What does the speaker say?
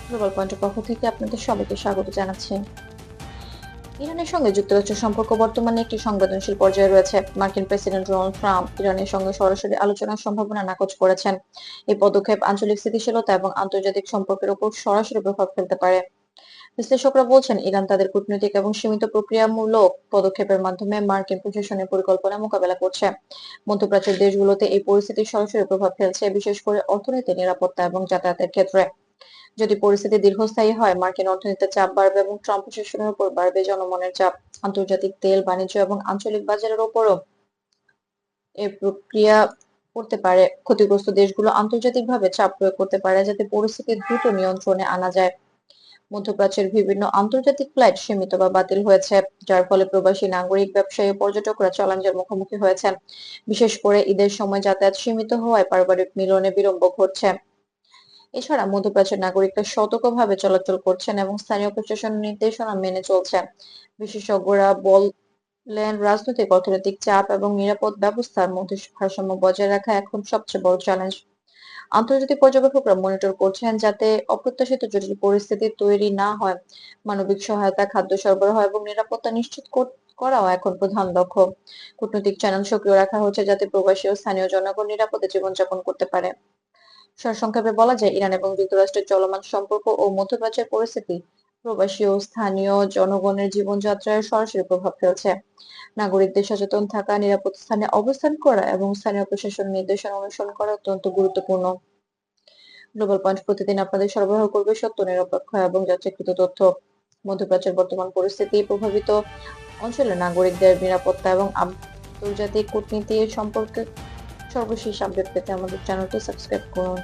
Global পয়েন্টের পক্ষ থেকে আপনাদের সবাইকে স্বাগত জানাচ্ছি। ইরানের সঙ্গে যুক্তরাষ্ট্রের সম্পর্ক বর্তমানে একটি সংবেদনশীল পর্যায়ে রয়েছে। মার্কিন প্রেসিডেন্ট ডোনাল্ড ট্রাম্প ইরানের সঙ্গে সরাসরি আলোচনার সম্ভাবনা নাকচ করেছেন। এই পদক্ষেপ আঞ্চলিক স্থিতিশীলতা এবং আন্তর্জাতিক সম্পর্কের উপর সরাসরি প্রভাব ফেলতে পারে। বিশ্লেষকরা বলছেন, ইরান তাদের কূটনৈতিক এবং সীমিত প্রক্রিয়ামূলক পদক্ষেপের মাধ্যমে মার্কিন প্রশাসনের পরিকল্পনা মোকাবেলা করছে। মধ্যপ্রাচ্যের দেশগুলোতে এই পরিস্থিতির সরাসরি প্রভাব ফেলছে, বিশেষ করে অর্থনীতি, নিরাপত্তা এবং যাতায়াতের ক্ষেত্রে। যদি পরিস্থিতি দীর্ঘস্থায়ী হয়, মার্কিন অর্থনীতিতে চাপ বাড়বে এবং ট্রাম্প প্রশাসনের উপর বাড়বে জনমনের চাপ। আন্তর্জাতিক তেল বাণিজ্য এবং আঞ্চলিক বাজারের উপরও এই প্রক্রিয়া করতে পারে। ক্ষতিগ্রস্ত দেশগুলো আন্তর্জাতিকভাবে চাপ প্রয়োগ করতে পারে যাতে পরিস্থিতি দ্রুত নিয়ন্ত্রণে আনা যায়। মধ্যপ্রাচ্যের বিভিন্ন আন্তর্জাতিক ফ্লাইট সীমিত বা বাতিল হয়েছে, যার ফলে প্রবাসী নাগরিক, ব্যবসায়ী ও পর্যটকরা চ্যালেঞ্জের মুখোমুখি হয়েছেন। বিশেষ করে ঈদের সময় যাতায়াত সীমিত হওয়ায় পারিবারিক মিলনে বিলম্ব ঘটছে। এছাড়া মধ্যপ্রাচ্যের নাগরিকরা সতর্কভাবে চলাচল করছেন এবং স্থানীয় প্রশাসনের নির্দেশনা মেনে চলছেন। বিশেষজ্ঞরা বললেন, রাজনৈতিক, অর্থনৈতিক চাপ এবং নিরাপদ ব্যবস্থার মধ্যে ভারসাম্য বজায় রাখা এখন সবচেয়ে বড় চ্যালেঞ্জ। আন্তর্জাতিক পর্যবেক্ষকরা মনিটর করছেন যাতে অপ্রত্যাশিত জটিল পরিস্থিতি তৈরি না হয়। মানবিক সহায়তা, খাদ্য সরবরাহ এবং নিরাপত্তা নিশ্চিত করাও এখন প্রধান লক্ষ্য। কূটনৈতিক চ্যানেল সক্রিয় রাখা হচ্ছে যাতে প্রবাসী ও স্থানীয় জনগণ নিরাপদে জীবনযাপন করতে পারে। সারসংক্ষেপে বলা যায়, ইরান এবং যুক্তরাষ্ট্রের চলমান সম্পর্ক ও মধ্যপ্রাচ্যের পরিস্থিতি প্রবাসী ও স্থানীয় জনগণের জীবনযাত্রায় সরাসরি প্রভাব ফেলছে। নাগরিকদের সচেতন থাকা, নিরাপদ স্থানে অবস্থান করা এবং স্থানীয় প্রশাসনের নির্দেশনা অনুসরণ করা অত্যন্ত গুরুত্বপূর্ণ। গ্লোবাল পয়েন্ট প্রতিদিন আপনাদের সরবরাহ করবে সত্য, নিরপেক্ষ এবং যাচাইকৃত তথ্য। মধ্যপ্রাচ্যের বর্তমান পরিস্থিতি প্রভাবিত অঞ্চলের নাগরিকদের নিরাপত্তা এবং আন্তর্জাতিক কূটনীতি সম্পর্কে সর্বশেষ আপডেট পেতে আমাদের চ্যানেলটি সাবস্ক্রাইব করুন।